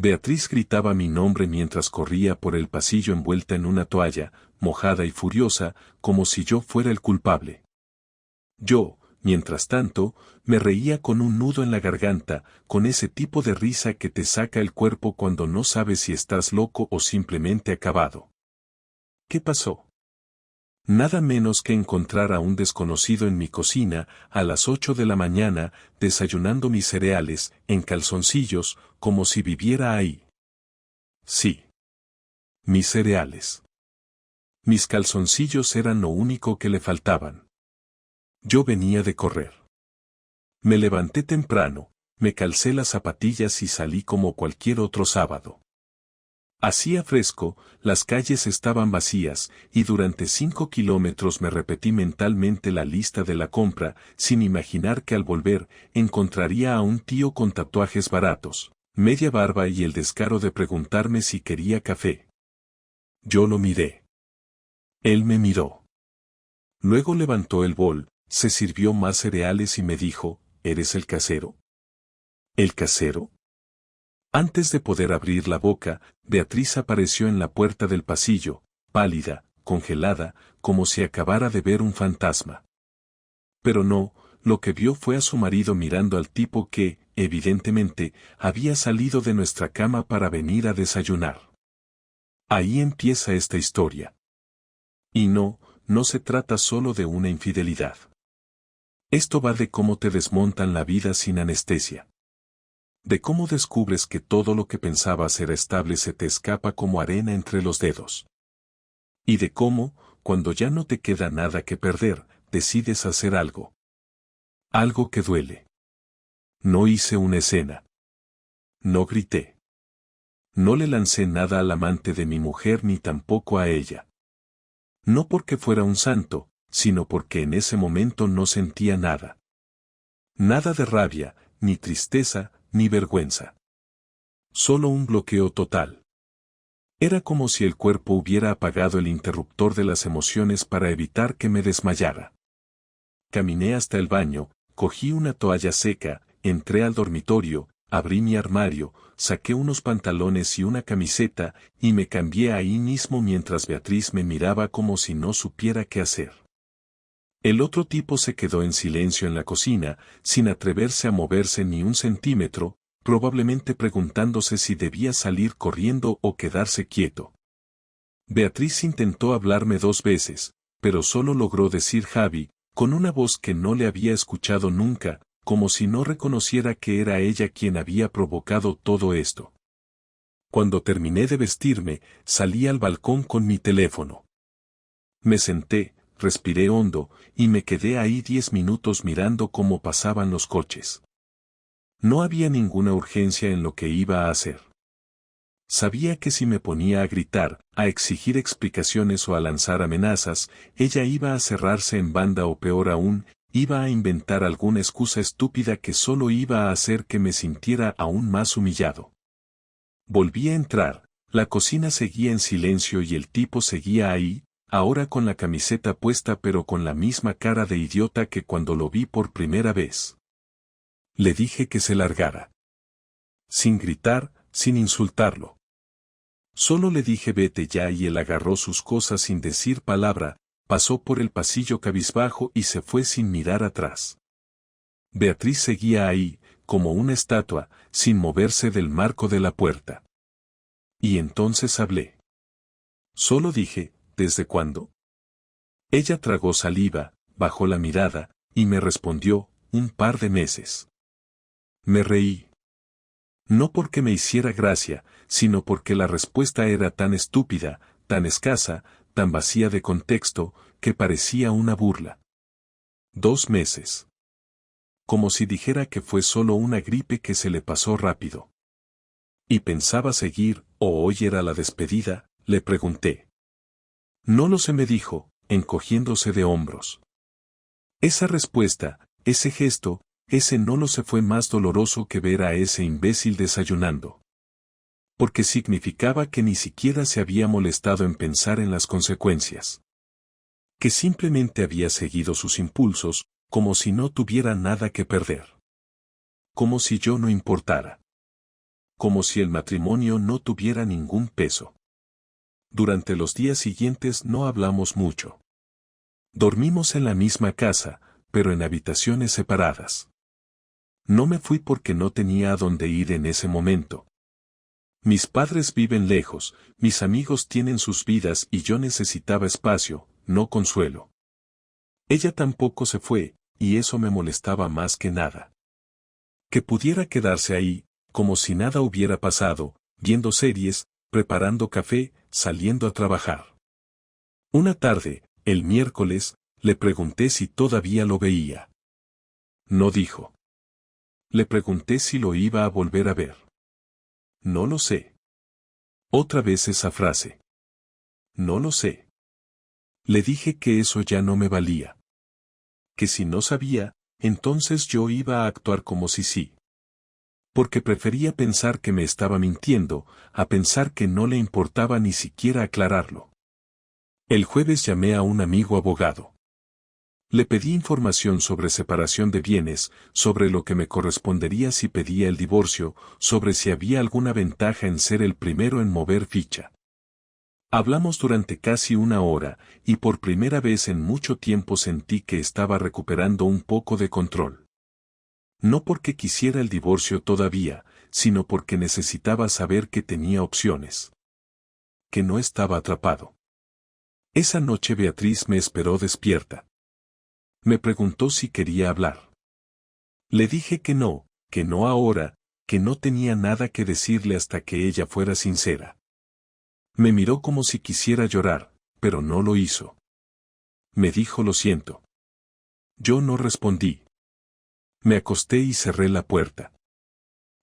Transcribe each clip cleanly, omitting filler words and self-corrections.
Beatriz gritaba mi nombre mientras corría por el pasillo envuelta en una toalla, mojada y furiosa, como si yo fuera el culpable. Yo, mientras tanto, me reía con un nudo en la garganta, con ese tipo de risa que te saca el cuerpo cuando no sabes si estás loco o simplemente acabado. ¿Qué pasó? Nada menos que encontrar a un desconocido en mi cocina, a las 8 de la mañana, desayunando mis cereales, en calzoncillos, como si viviera ahí. Sí. Mis cereales. Mis calzoncillos eran lo único que le faltaban. Yo venía de correr. Me levanté temprano, me calcé las zapatillas y salí como cualquier otro sábado. Hacía fresco, las calles estaban vacías, y durante 5 kilómetros me repetí mentalmente la lista de la compra, sin imaginar que al volver, encontraría a un tío con tatuajes baratos, media barba y el descaro de preguntarme si quería café. Yo lo miré. Él me miró. Luego levantó el bol, se sirvió más cereales y me dijo, ¿eres el casero? ¿El casero? Antes de poder abrir la boca, Beatriz apareció en la puerta del pasillo, pálida, congelada, como si acabara de ver un fantasma. Pero no, lo que vio fue a su marido mirando al tipo que, evidentemente, había salido de nuestra cama para venir a desayunar. Ahí empieza esta historia. Y no, no se trata solo de una infidelidad. Esto va de cómo te desmontan la vida sin anestesia. De cómo descubres que todo lo que pensabas era estable se te escapa como arena entre los dedos. Y de cómo, cuando ya no te queda nada que perder, decides hacer algo. Algo que duele. No hice una escena. No grité. No le lancé nada al amante de mi mujer ni tampoco a ella. No porque fuera un santo, sino porque en ese momento no sentía nada. Nada de rabia, ni tristeza, ni vergüenza. Solo un bloqueo total. Era como si el cuerpo hubiera apagado el interruptor de las emociones para evitar que me desmayara. Caminé hasta el baño, cogí una toalla seca, entré al dormitorio, abrí mi armario, saqué unos pantalones y una camiseta, y me cambié ahí mismo mientras Beatriz me miraba como si no supiera qué hacer. El otro tipo se quedó en silencio en la cocina, sin atreverse a moverse ni un centímetro, probablemente preguntándose si debía salir corriendo o quedarse quieto. Beatriz intentó hablarme 2 veces, pero solo logró decir Javi, con una voz que no le había escuchado nunca, como si no reconociera que era ella quien había provocado todo esto. Cuando terminé de vestirme, salí al balcón con mi teléfono. Me senté, respiré hondo, y me quedé ahí 10 minutos mirando cómo pasaban los coches. No había ninguna urgencia en lo que iba a hacer. Sabía que si me ponía a gritar, a exigir explicaciones o a lanzar amenazas, ella iba a cerrarse en banda o peor aún, iba a inventar alguna excusa estúpida que solo iba a hacer que me sintiera aún más humillado. Volví a entrar, la cocina seguía en silencio y el tipo seguía ahí, ahora con la camiseta puesta pero con la misma cara de idiota que cuando lo vi por primera vez. Le dije que se largara. Sin gritar, sin insultarlo. Solo le dije vete ya y él agarró sus cosas sin decir palabra, pasó por el pasillo cabizbajo y se fue sin mirar atrás. Beatriz seguía ahí, como una estatua, sin moverse del marco de la puerta. Y entonces hablé. Solo dije, ¿desde cuándo? Ella tragó saliva, bajó la mirada, y me respondió, un par de meses. Me reí. No porque me hiciera gracia, sino porque la respuesta era tan estúpida, tan escasa, tan vacía de contexto, que parecía una burla. 2 meses. Como si dijera que fue solo una gripe que se le pasó rápido. Y pensaba seguir, o hoy era la despedida, le pregunté. No lo sé, me dijo, encogiéndose de hombros. Esa respuesta, ese gesto, ese no lo sé fue más doloroso que ver a ese imbécil desayunando. Porque significaba que ni siquiera se había molestado en pensar en las consecuencias. Que simplemente había seguido sus impulsos, como si no tuviera nada que perder. Como si yo no importara. como si el matrimonio no tuviera ningún peso. Durante los días siguientes no hablamos mucho. Dormimos en la misma casa, pero en habitaciones separadas. No me fui porque no tenía a dónde ir en ese momento. Mis padres viven lejos, mis amigos tienen sus vidas y yo necesitaba espacio, no consuelo. Ella tampoco se fue, y eso me molestaba más que nada. Que pudiera quedarse ahí, como si nada hubiera pasado, viendo series, preparando café, saliendo a trabajar. Una tarde, el miércoles, le pregunté si todavía lo veía. No dijo. Le pregunté si lo iba a volver a ver. No lo sé. Otra vez esa frase. No lo sé. Le dije que eso ya no me valía. Que si no sabía, entonces yo iba a actuar como si sí. Porque prefería pensar que me estaba mintiendo, a pensar que no le importaba ni siquiera aclararlo. El jueves llamé a un amigo abogado. Le pedí información sobre separación de bienes, sobre lo que me correspondería si pedía el divorcio, sobre si había alguna ventaja en ser el primero en mover ficha. Hablamos durante casi una hora, y por primera vez en mucho tiempo sentí que estaba recuperando un poco de control. No porque quisiera el divorcio todavía, sino porque necesitaba saber que tenía opciones. Que no estaba atrapado. Esa noche Beatriz me esperó despierta. Me preguntó si quería hablar. Le dije que no ahora, que no tenía nada que decirle hasta que ella fuera sincera. Me miró como si quisiera llorar, pero no lo hizo. Me dijo lo siento. Yo no respondí. Me acosté y cerré la puerta.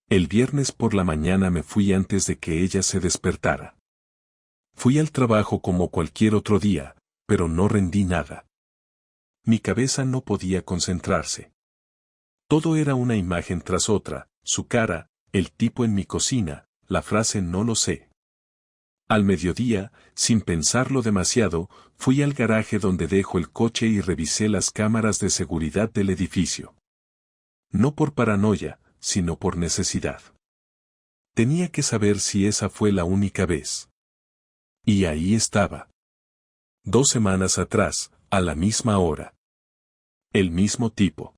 El viernes por la mañana me fui antes de que ella se despertara. Fui al trabajo como cualquier otro día, pero no rendí nada. Mi cabeza no podía concentrarse. Todo era una imagen tras otra, su cara, el tipo en mi cocina, la frase no lo sé. Al mediodía, sin pensarlo demasiado, fui al garaje donde dejo el coche y revisé las cámaras de seguridad del edificio. No por paranoia, sino por necesidad. Tenía que saber si esa fue la única vez. Y ahí estaba. 2 semanas atrás, a la misma hora. El mismo tipo.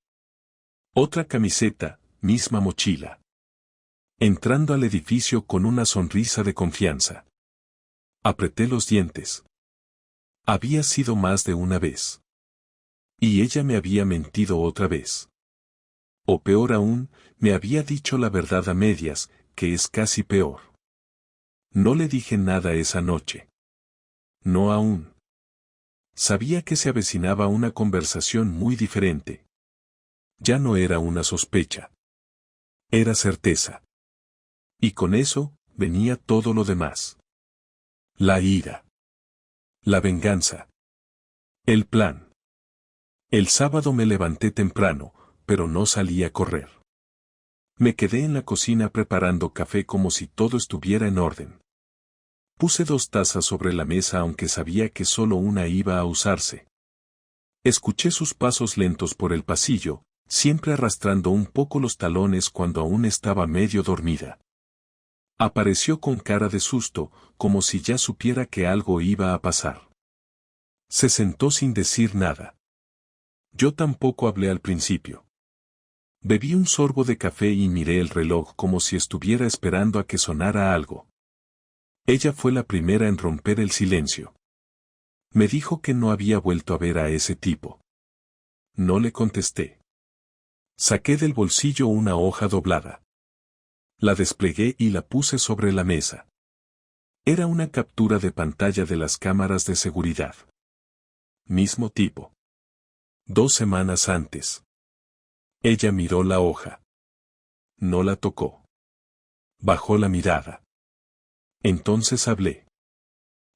Otra camiseta, misma mochila. Entrando al edificio con una sonrisa de confianza. Apreté los dientes. Había sido más de una vez. Y ella me había mentido otra vez. O peor aún, me había dicho la verdad a medias, que es casi peor. No le dije nada esa noche. No aún. Sabía que se avecinaba una conversación muy diferente. Ya no era una sospecha. Era certeza. Y con eso, venía todo lo demás. La ira. La venganza. El plan. El sábado me levanté temprano, pero no salí a correr. Me quedé en la cocina preparando café como si todo estuviera en orden. Puse 2 tazas sobre la mesa aunque sabía que solo una iba a usarse. Escuché sus pasos lentos por el pasillo, siempre arrastrando un poco los talones cuando aún estaba medio dormida. Apareció con cara de susto, como si ya supiera que algo iba a pasar. Se sentó sin decir nada. Yo tampoco hablé al principio. Bebí un sorbo de café y miré el reloj como si estuviera esperando a que sonara algo. Ella fue la primera en romper el silencio. Me dijo que no había vuelto a ver a ese tipo. No le contesté. Saqué del bolsillo una hoja doblada. La desplegué y la puse sobre la mesa. Era una captura de pantalla de las cámaras de seguridad. Mismo tipo. 2 semanas antes. Ella miró la hoja. No la tocó. Bajó la mirada. Entonces hablé.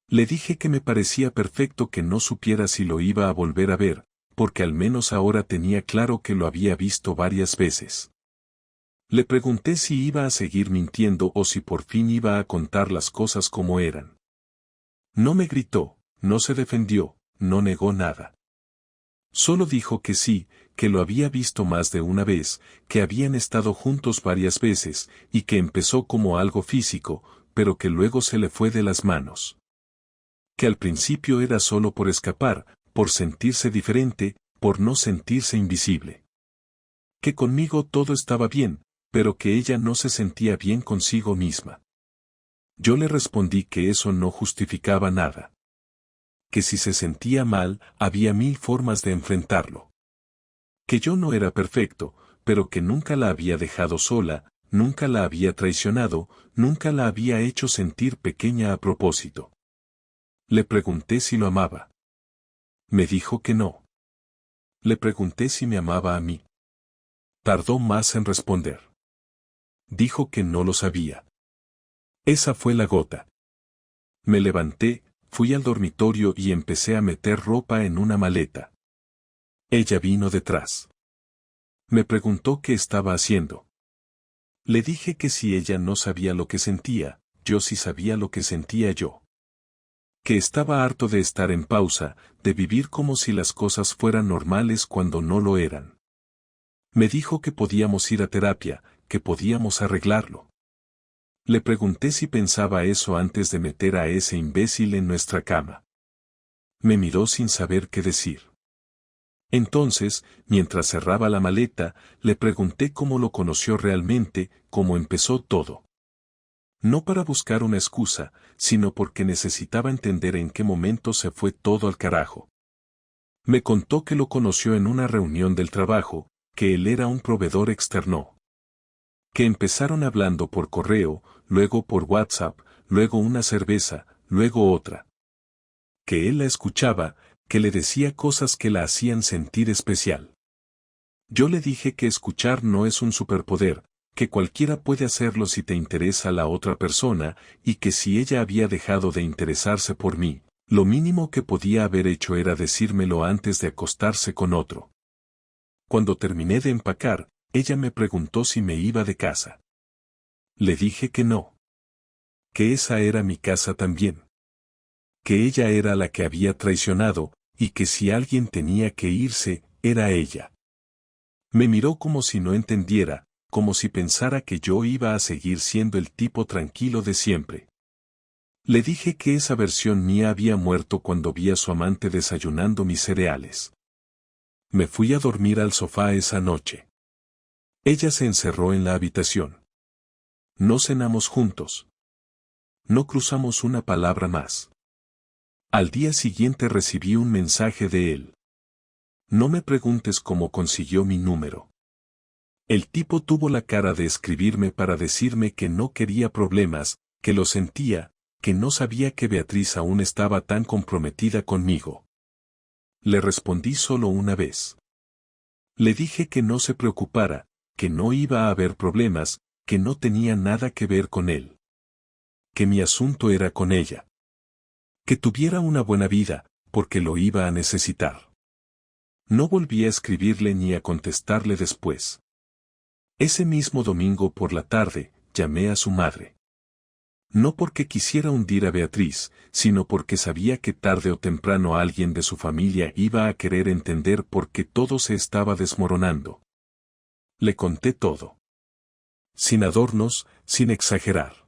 Le dije que me parecía perfecto que no supiera si lo iba a volver a ver, porque al menos ahora tenía claro que lo había visto varias veces. Le pregunté si iba a seguir mintiendo o si por fin iba a contar las cosas como eran. No me gritó, no se defendió, no negó nada. Solo dijo que sí, que lo había visto más de una vez, que habían estado juntos varias veces, y que empezó como algo físico, pero que luego se le fue de las manos. Que al principio era solo por escapar, por sentirse diferente, por no sentirse invisible. Que conmigo todo estaba bien, pero que ella no se sentía bien consigo misma. Yo le respondí que eso no justificaba nada. Que si se sentía mal, había 1000 formas de enfrentarlo. Que yo no era perfecto, pero que nunca la había dejado sola, nunca la había traicionado, nunca la había hecho sentir pequeña a propósito. Le pregunté si lo amaba. Me dijo que no. Le pregunté si me amaba a mí. Tardó más en responder. Dijo que no lo sabía. Esa fue la gota. Me levanté, fui al dormitorio y empecé a meter ropa en una maleta. Ella vino detrás. Me preguntó qué estaba haciendo. Le dije que si ella no sabía lo que sentía, yo sí sabía lo que sentía yo. Que estaba harto de estar en pausa, de vivir como si las cosas fueran normales cuando no lo eran. Me dijo que podíamos ir a terapia, que podíamos arreglarlo. Le pregunté si pensaba eso antes de meter a ese imbécil en nuestra cama. Me miró sin saber qué decir. Entonces, mientras cerraba la maleta, le pregunté cómo lo conoció realmente, cómo empezó todo. No para buscar una excusa, sino porque necesitaba entender en qué momento se fue todo al carajo. Me contó que lo conoció en una reunión del trabajo, que él era un proveedor externo. Que empezaron hablando por correo, luego por WhatsApp, luego una cerveza, luego otra. Que él la escuchaba, que le decía cosas que la hacían sentir especial. Yo le dije que escuchar no es un superpoder, que cualquiera puede hacerlo si te interesa la otra persona, y que si ella había dejado de interesarse por mí, lo mínimo que podía haber hecho era decírmelo antes de acostarse con otro. Cuando terminé de empacar, ella me preguntó si me iba de casa. Le dije que no. Que esa era mi casa también. Que ella era la que había traicionado, y que si alguien tenía que irse, era ella. Me miró como si no entendiera, como si pensara que yo iba a seguir siendo el tipo tranquilo de siempre. Le dije que esa versión mía había muerto cuando vi a su amante desayunando mis cereales. Me fui a dormir al sofá esa noche. Ella se encerró en la habitación. No cenamos juntos. No cruzamos una palabra más. Al día siguiente recibí un mensaje de él. No me preguntes cómo consiguió mi número. El tipo tuvo la cara de escribirme para decirme que no quería problemas, que lo sentía, que no sabía que Beatriz aún estaba tan comprometida conmigo. Le respondí solo una vez. Le dije que no se preocupara, que no iba a haber problemas, que no tenía nada que ver con él. Que mi asunto era con ella. Que tuviera una buena vida, porque lo iba a necesitar. No volví a escribirle ni a contestarle después. Ese mismo domingo por la tarde, llamé a su madre. No porque quisiera hundir a Beatriz, sino porque sabía que tarde o temprano alguien de su familia iba a querer entender por qué todo se estaba desmoronando. Le conté todo. Sin adornos, sin exagerar.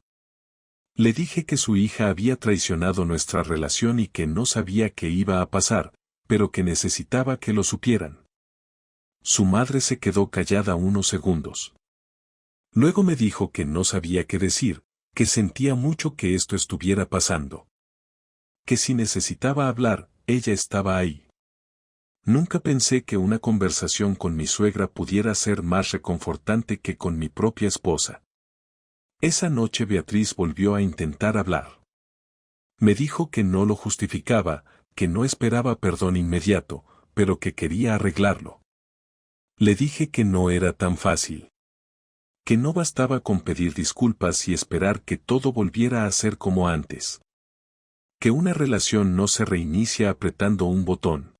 Le dije que su hija había traicionado nuestra relación y que no sabía qué iba a pasar, pero que necesitaba que lo supieran. Su madre se quedó callada unos segundos. Luego me dijo que no sabía qué decir, que sentía mucho que esto estuviera pasando. Que si necesitaba hablar, ella estaba ahí. Nunca pensé que una conversación con mi suegra pudiera ser más reconfortante que con mi propia esposa. Esa noche Beatriz volvió a intentar hablar. Me dijo que no lo justificaba, que no esperaba perdón inmediato, pero que quería arreglarlo. Le dije que no era tan fácil. Que no bastaba con pedir disculpas y esperar que todo volviera a ser como antes. Que una relación no se reinicia apretando un botón.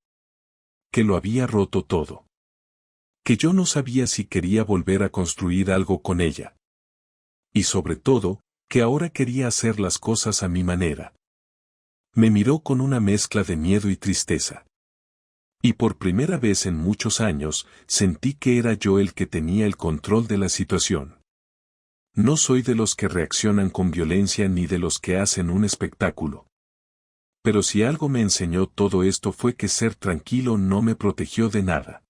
Que lo había roto todo. Que yo no sabía si quería volver a construir algo con ella. Y sobre todo, que ahora quería hacer las cosas a mi manera. Me miró con una mezcla de miedo y tristeza. Y por primera vez en muchos años, sentí que era yo el que tenía el control de la situación. No soy de los que reaccionan con violencia ni de los que hacen un espectáculo. Pero si algo me enseñó todo esto fue que ser tranquilo no me protegió de nada.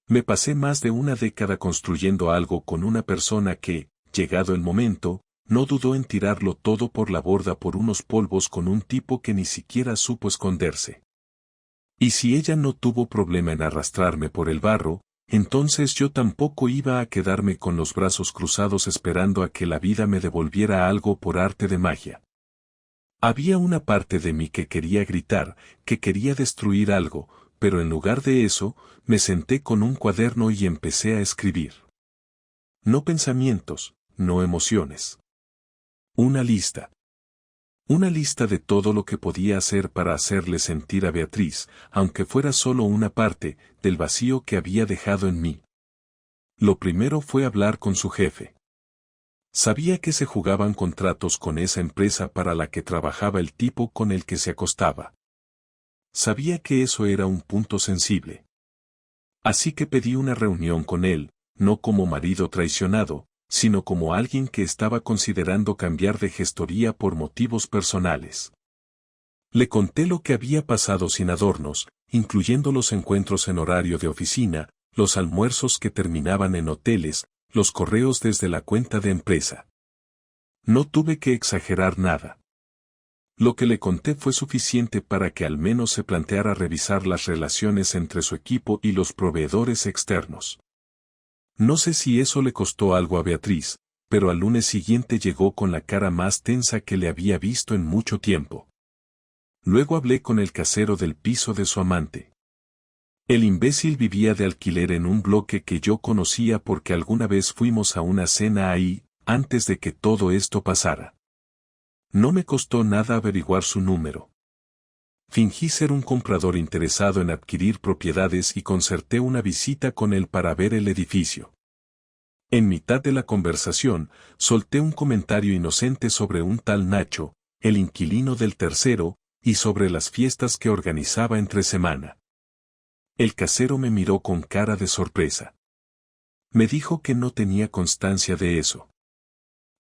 Me pasé más de una década construyendo algo con una persona que, llegado el momento, no dudó en tirarlo todo por la borda por unos polvos con un tipo que ni siquiera supo esconderse. Y si ella no tuvo problema en arrastrarme por el barro, entonces yo tampoco iba a quedarme con los brazos cruzados esperando a que la vida me devolviera algo por arte de magia. Había una parte de mí que quería gritar, que quería destruir algo, pero en lugar de eso, me senté con un cuaderno y empecé a escribir. No pensamientos, no emociones. Una lista. Una lista de todo lo que podía hacer para hacerle sentir a Beatriz, aunque fuera solo una parte, del vacío que había dejado en mí. Lo primero fue hablar con su jefe. Sabía que se jugaban contratos con esa empresa para la que trabajaba el tipo con el que se acostaba. Sabía que eso era un punto sensible. Así que pedí una reunión con él, no como marido traicionado, sino como alguien que estaba considerando cambiar de gestoría por motivos personales. Le conté lo que había pasado sin adornos, incluyendo los encuentros en horario de oficina, los almuerzos que terminaban en hoteles, los correos desde la cuenta de empresa. No tuve que exagerar nada. Lo que le conté fue suficiente para que al menos se planteara revisar las relaciones entre su equipo y los proveedores externos. No sé si eso le costó algo a Beatriz, pero al lunes siguiente llegó con la cara más tensa que le había visto en mucho tiempo. Luego hablé con el casero del piso de su amante. El imbécil vivía de alquiler en un bloque que yo conocía porque alguna vez fuimos a una cena ahí, antes de que todo esto pasara. No me costó nada averiguar su número. Fingí ser un comprador interesado en adquirir propiedades y concerté una visita con él para ver el edificio. En mitad de la conversación, solté un comentario inocente sobre un tal Nacho, el inquilino del tercero, y sobre las fiestas que organizaba entre semana. El casero me miró con cara de sorpresa. Me dijo que no tenía constancia de eso.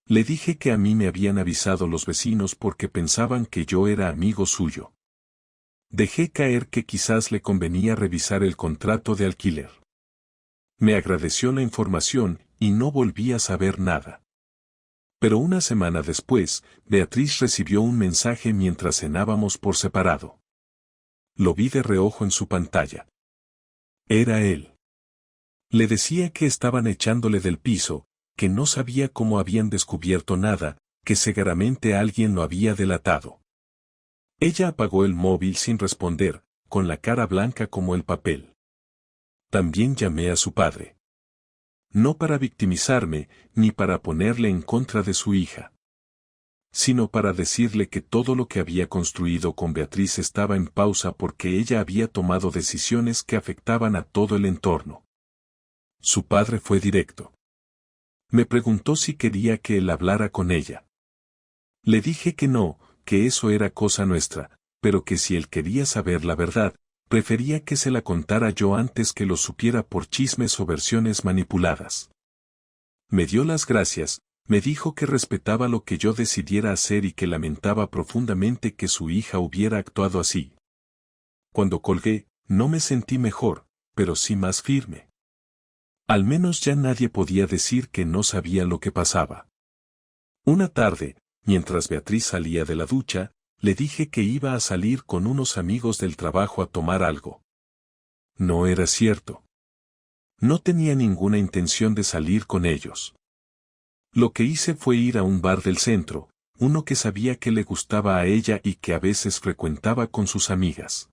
Le dije que a mí me habían avisado los vecinos porque pensaban que yo era amigo suyo. Dejé caer que quizás le convenía revisar el contrato de alquiler. Me agradeció la información y no volví a saber nada. Pero una semana después, Beatriz recibió un mensaje mientras cenábamos por separado. Lo vi de reojo en su pantalla. Era él. Le decía que estaban echándole del piso, que no sabía cómo habían descubierto nada, que seguramente alguien lo había delatado. Ella apagó el móvil sin responder, con la cara blanca como el papel. También llamé a su padre. No para victimizarme, ni para ponerle en contra de su hija, sino para decirle que todo lo que había construido con Beatriz estaba en pausa porque ella había tomado decisiones que afectaban a todo el entorno. Su padre fue directo. Me preguntó si quería que él hablara con ella. Le dije que no, que eso era cosa nuestra, pero que si él quería saber la verdad, prefería que se la contara yo antes que lo supiera por chismes o versiones manipuladas. Me dio las gracias, me dijo que respetaba lo que yo decidiera hacer y que lamentaba profundamente que su hija hubiera actuado así. Cuando colgué, no me sentí mejor, pero sí más firme. Al menos ya nadie podía decir que no sabía lo que pasaba. Una tarde, mientras Beatriz salía de la ducha, le dije que iba a salir con unos amigos del trabajo a tomar algo. No era cierto. No tenía ninguna intención de salir con ellos. Lo que hice fue ir a un bar del centro, uno que sabía que le gustaba a ella y que a veces frecuentaba con sus amigas.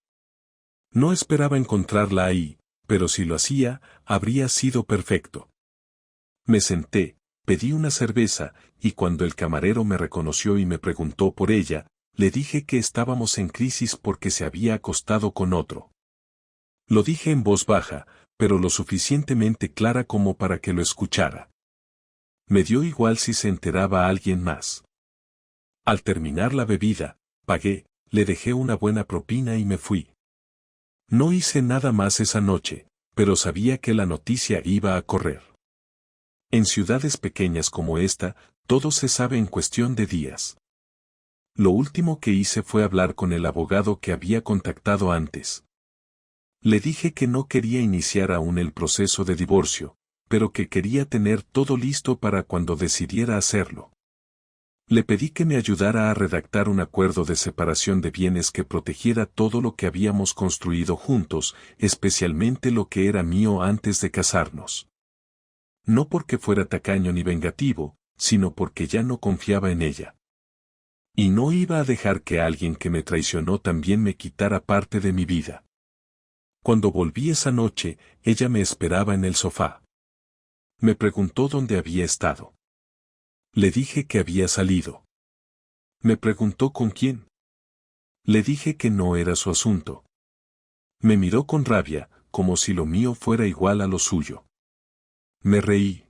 No esperaba encontrarla ahí, pero si lo hacía, habría sido perfecto. Me senté, pedí una cerveza, y cuando el camarero me reconoció y me preguntó por ella, le dije que estábamos en crisis porque se había acostado con otro. Lo dije en voz baja, pero lo suficientemente clara como para que lo escuchara. Me dio igual si se enteraba alguien más. Al terminar la bebida, pagué, le dejé una buena propina y me fui. No hice nada más esa noche, pero sabía que la noticia iba a correr. En ciudades pequeñas como esta, todo se sabe en cuestión de días. Lo último que hice fue hablar con el abogado que había contactado antes. Le dije que no quería iniciar aún el proceso de divorcio, pero que quería tener todo listo para cuando decidiera hacerlo. Le pedí que me ayudara a redactar un acuerdo de separación de bienes que protegiera todo lo que habíamos construido juntos, especialmente lo que era mío antes de casarnos. No porque fuera tacaño ni vengativo, sino porque ya no confiaba en ella. Y no iba a dejar que alguien que me traicionó también me quitara parte de mi vida. Cuando volví esa noche, ella me esperaba en el sofá. Me preguntó dónde había estado. Le dije que había salido. Me preguntó con quién. Le dije que no era su asunto. Me miró con rabia, como si lo mío fuera igual a lo suyo. Me reí.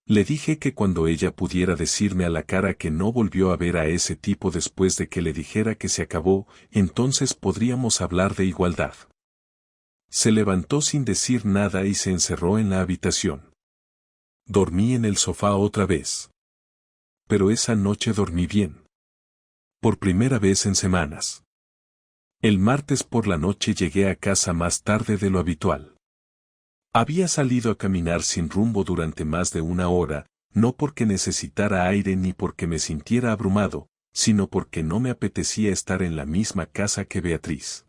Le dije que cuando ella pudiera decirme a la cara que no volvió a ver a ese tipo después de que le dijera que se acabó, entonces podríamos hablar de igualdad. Se levantó sin decir nada y se encerró en la habitación. Dormí en el sofá otra vez. Pero esa noche dormí bien. Por primera vez en semanas. El martes por la noche llegué a casa más tarde de lo habitual. Había salido a caminar sin rumbo durante más de una hora, no porque necesitara aire ni porque me sintiera abrumado, sino porque no me apetecía estar en la misma casa que Beatriz.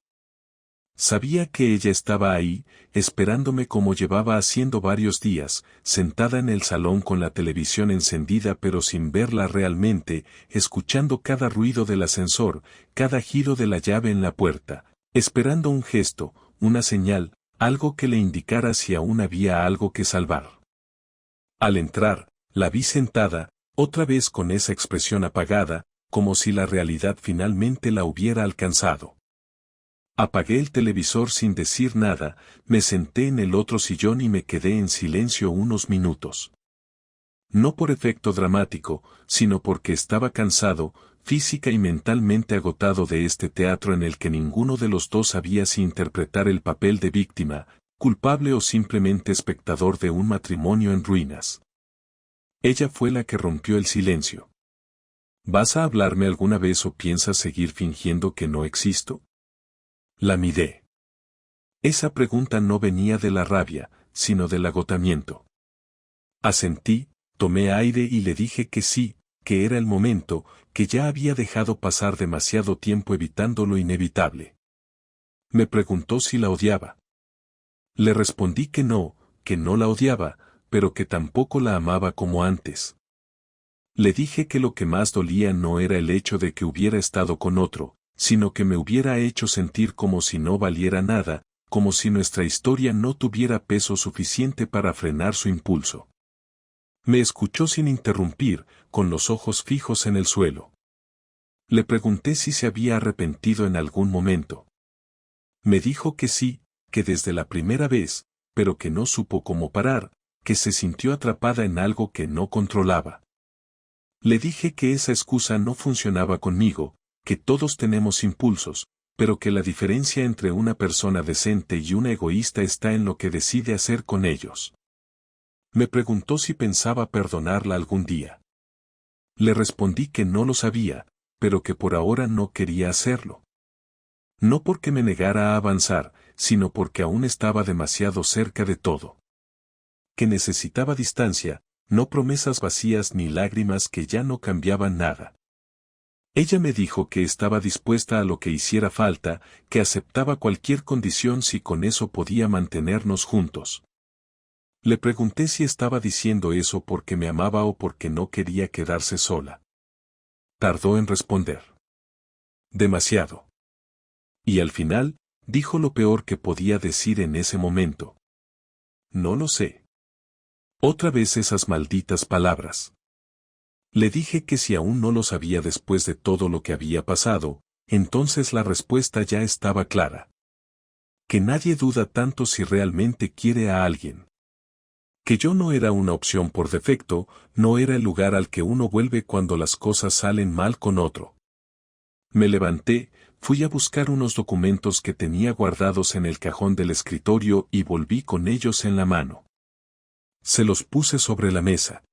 Sabía que ella estaba ahí, esperándome como llevaba haciendo varios días, sentada en el salón con la televisión encendida pero sin verla realmente, escuchando cada ruido del ascensor, cada giro de la llave en la puerta, esperando un gesto, una señal, algo que le indicara si aún había algo que salvar. Al entrar, la vi sentada, otra vez con esa expresión apagada, como si la realidad finalmente la hubiera alcanzado. Apagué el televisor sin decir nada, me senté en el otro sillón y me quedé en silencio unos minutos. No por efecto dramático, sino porque estaba cansado, física y mentalmente agotado de este teatro en el que ninguno de los dos sabía si interpretar el papel de víctima, culpable o simplemente espectador de un matrimonio en ruinas. Ella fue la que rompió el silencio. ¿Vas a hablarme alguna vez o piensas seguir fingiendo que no existo? La miré. Esa pregunta no venía de la rabia, sino del agotamiento. Asentí, tomé aire y le dije que sí, que era el momento, que ya había dejado pasar demasiado tiempo evitando lo inevitable. Me preguntó si la odiaba. Le respondí que no la odiaba, pero que tampoco la amaba como antes. Le dije que lo que más dolía no era el hecho de que hubiera estado con otro, sino que me hubiera hecho sentir como si no valiera nada, como si nuestra historia no tuviera peso suficiente para frenar su impulso. Me escuchó sin interrumpir, con los ojos fijos en el suelo. Le pregunté si se había arrepentido en algún momento. Me dijo que sí, que desde la primera vez, pero que no supo cómo parar, que se sintió atrapada en algo que no controlaba. Le dije que esa excusa no funcionaba conmigo, que todos tenemos impulsos, pero que la diferencia entre una persona decente y una egoísta está en lo que decide hacer con ellos. Me preguntó si pensaba perdonarla algún día. Le respondí que no lo sabía, pero que por ahora no quería hacerlo. No porque me negara a avanzar, sino porque aún estaba demasiado cerca de todo. Que necesitaba distancia, no promesas vacías ni lágrimas que ya no cambiaban nada. Ella me dijo que estaba dispuesta a lo que hiciera falta, que aceptaba cualquier condición si con eso podía mantenernos juntos. Le pregunté si estaba diciendo eso porque me amaba o porque no quería quedarse sola. Tardó en responder. Demasiado. Y al final, dijo lo peor que podía decir en ese momento. No lo sé. Otra vez esas malditas palabras. Le dije que si aún no lo sabía después de todo lo que había pasado, entonces la respuesta ya estaba clara. Que nadie duda tanto si realmente quiere a alguien. Que yo no era una opción por defecto, no era el lugar al que uno vuelve cuando las cosas salen mal con otro. Me levanté, fui a buscar unos documentos que tenía guardados en el cajón del escritorio y volví con ellos en la mano. Se los puse sobre la mesa.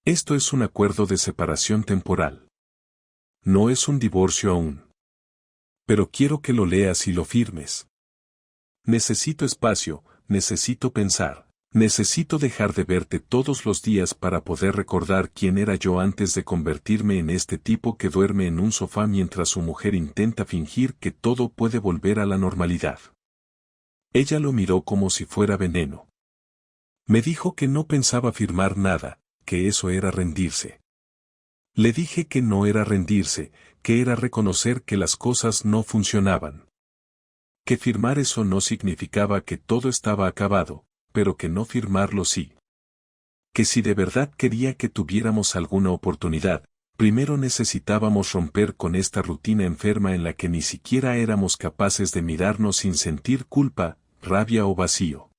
Esto es un acuerdo de separación temporal. No es un divorcio aún. Pero quiero que lo leas y lo firmes. Necesito espacio, necesito pensar, necesito dejar de verte todos los días para poder recordar quién era yo antes de convertirme en este tipo que duerme en un sofá mientras su mujer intenta fingir que todo puede volver a la normalidad. Ella lo miró como si fuera veneno. Me dijo que no pensaba firmar nada, que eso era rendirse. Le dije que no era rendirse, que era reconocer que las cosas no funcionaban. Que firmar eso no significaba que todo estaba acabado, pero que no firmarlo sí. Que si de verdad quería que tuviéramos alguna oportunidad, primero necesitábamos romper con esta rutina enferma en la que ni siquiera éramos capaces de mirarnos sin sentir culpa, rabia o vacío.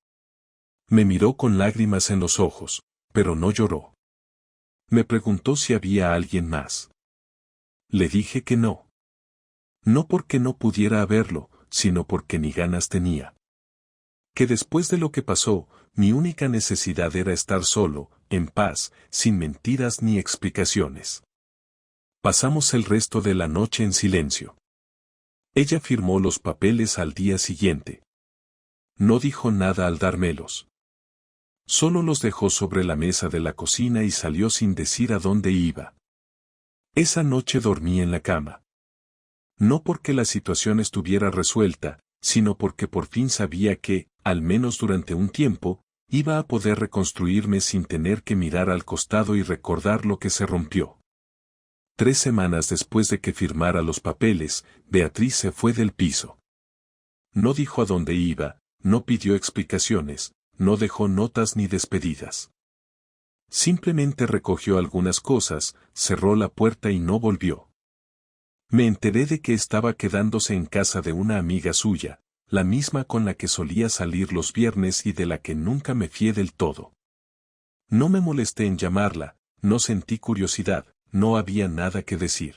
Me miró con lágrimas en los ojos, pero no lloró. Me preguntó si había alguien más. Le dije que no. No porque no pudiera haberlo, sino porque ni ganas tenía. Que después de lo que pasó, mi única necesidad era estar solo, en paz, sin mentiras ni explicaciones. Pasamos el resto de la noche en silencio. Ella firmó los papeles al día siguiente. No dijo nada al dármelos. Solo los dejó sobre la mesa de la cocina y salió sin decir a dónde iba. Esa noche dormí en la cama. No porque la situación estuviera resuelta, sino porque por fin sabía que, al menos durante un tiempo, iba a poder reconstruirme sin tener que mirar al costado y recordar lo que se rompió. 3 semanas después de que firmara los papeles, Beatriz se fue del piso. No dijo a dónde iba, no pidió explicaciones, no dejó notas ni despedidas. Simplemente recogió algunas cosas, cerró la puerta y no volvió. Me enteré de que estaba quedándose en casa de una amiga suya, la misma con la que solía salir los viernes y de la que nunca me fié del todo. No me molesté en llamarla, no sentí curiosidad, no había nada que decir.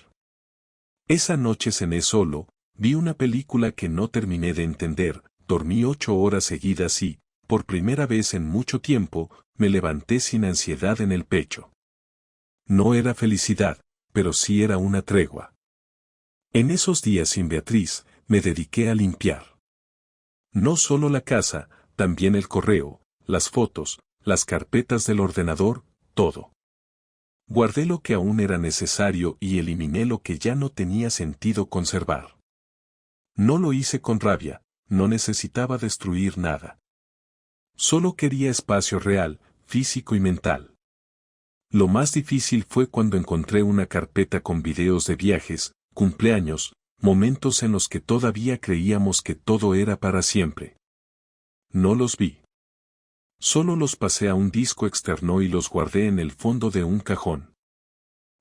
Esa noche cené solo, vi una película que no terminé de entender, dormí 8 horas seguidas y, por primera vez en mucho tiempo, me levanté sin ansiedad en el pecho. No era felicidad, pero sí era una tregua. En esos días sin Beatriz, me dediqué a limpiar. No solo la casa, también el correo, las fotos, las carpetas del ordenador, todo. Guardé lo que aún era necesario y eliminé lo que ya no tenía sentido conservar. No lo hice con rabia, no necesitaba destruir nada. Solo quería espacio real, físico y mental. Lo más difícil fue cuando encontré una carpeta con videos de viajes, cumpleaños, momentos en los que todavía creíamos que todo era para siempre. No los vi. Solo los pasé a un disco externo y los guardé en el fondo de un cajón.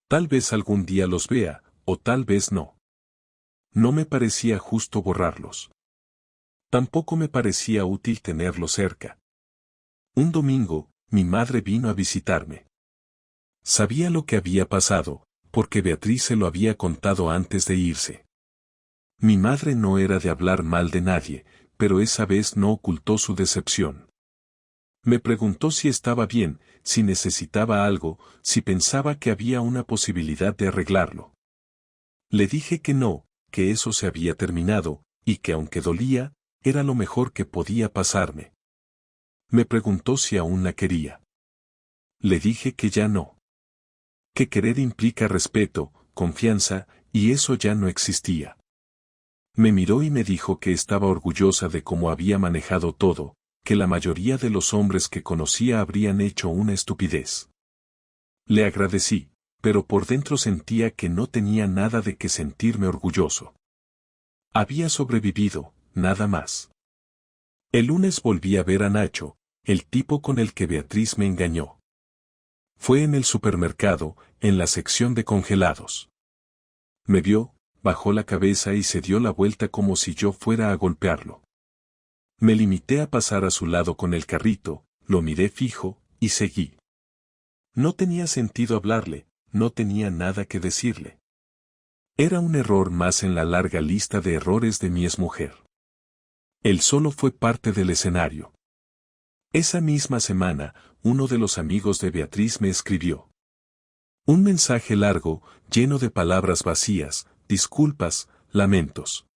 Tal vez algún día los vea, o tal vez no. No me parecía justo borrarlos. Tampoco me parecía útil tenerlos cerca. Un domingo, mi madre vino a visitarme. Sabía lo que había pasado, porque Beatriz se lo había contado antes de irse. Mi madre no era de hablar mal de nadie, pero esa vez no ocultó su decepción. Me preguntó si estaba bien, si necesitaba algo, si pensaba que había una posibilidad de arreglarlo. Le dije que no, que eso se había terminado, y que aunque dolía, era lo mejor que podía pasarme. Me preguntó si aún la quería. Le dije que ya no. Que querer implica respeto, confianza, y eso ya no existía. Me miró y me dijo que estaba orgullosa de cómo había manejado todo, que la mayoría de los hombres que conocía habrían hecho una estupidez. Le agradecí, pero por dentro sentía que no tenía nada de qué sentirme orgulloso. Había sobrevivido, nada más. El lunes volví a ver a Nacho, el tipo con el que Beatriz me engañó. Fue en el supermercado, en la sección de congelados. Me vio, bajó la cabeza y se dio la vuelta como si yo fuera a golpearlo. Me limité a pasar a su lado con el carrito, lo miré fijo, y seguí. No tenía sentido hablarle, no tenía nada que decirle. Era un error más en la larga lista de errores de mi exmujer. Él solo fue parte del escenario. Esa misma semana, uno de los amigos de Beatriz me escribió un mensaje largo, lleno de palabras vacías, disculpas, lamentos.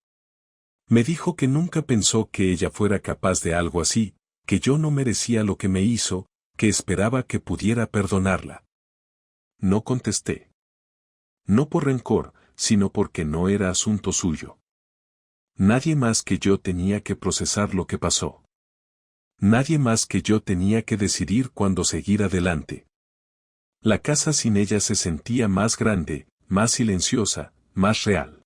Me dijo que nunca pensó que ella fuera capaz de algo así, que yo no merecía lo que me hizo, que esperaba que pudiera perdonarla. No contesté. No por rencor, sino porque no era asunto suyo. Nadie más que yo tenía que procesar lo que pasó. Nadie más que yo tenía que decidir cuándo seguir adelante. La casa sin ella se sentía más grande, más silenciosa, más real.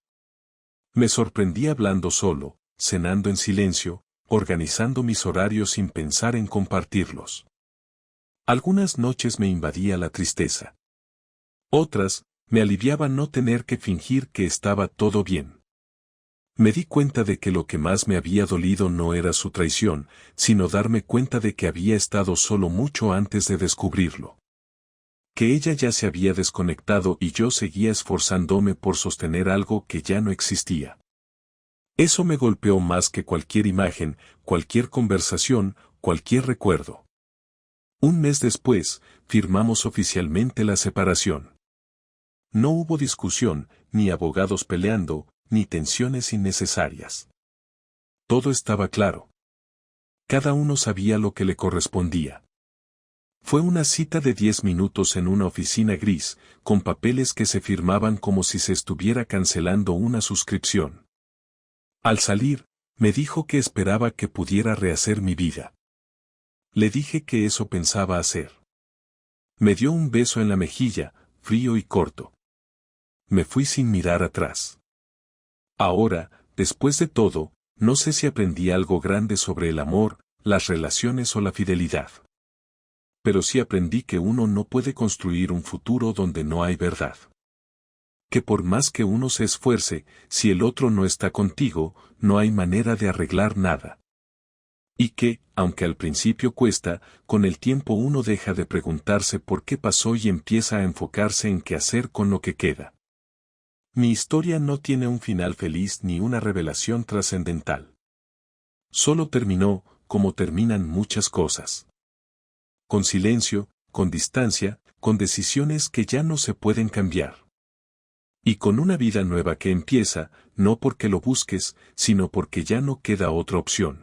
Me sorprendí hablando solo, cenando en silencio, organizando mis horarios sin pensar en compartirlos. Algunas noches me invadía la tristeza. Otras, me aliviaba no tener que fingir que estaba todo bien. Me di cuenta de que lo que más me había dolido no era su traición, sino darme cuenta de que había estado solo mucho antes de descubrirlo. Que ella ya se había desconectado y yo seguía esforzándome por sostener algo que ya no existía. Eso me golpeó más que cualquier imagen, cualquier conversación, cualquier recuerdo. Un mes después, firmamos oficialmente la separación. No hubo discusión, ni abogados peleando, ni tensiones innecesarias. Todo estaba claro. Cada uno sabía lo que le correspondía. Fue una cita de 10 minutos en una oficina gris, con papeles que se firmaban como si se estuviera cancelando una suscripción. Al salir, me dijo que esperaba que pudiera rehacer mi vida. Le dije que eso pensaba hacer. Me dio un beso en la mejilla, frío y corto. Me fui sin mirar atrás. Ahora, después de todo, no sé si aprendí algo grande sobre el amor, las relaciones o la fidelidad. Pero sí aprendí que uno no puede construir un futuro donde no hay verdad. Que por más que uno se esfuerce, si el otro no está contigo, no hay manera de arreglar nada. Y que, aunque al principio cuesta, con el tiempo uno deja de preguntarse por qué pasó y empieza a enfocarse en qué hacer con lo que queda. Mi historia no tiene un final feliz ni una revelación trascendental. Solo terminó, como terminan muchas cosas. Con silencio, con distancia, con decisiones que ya no se pueden cambiar. Y con una vida nueva que empieza, no porque lo busques, sino porque ya no queda otra opción.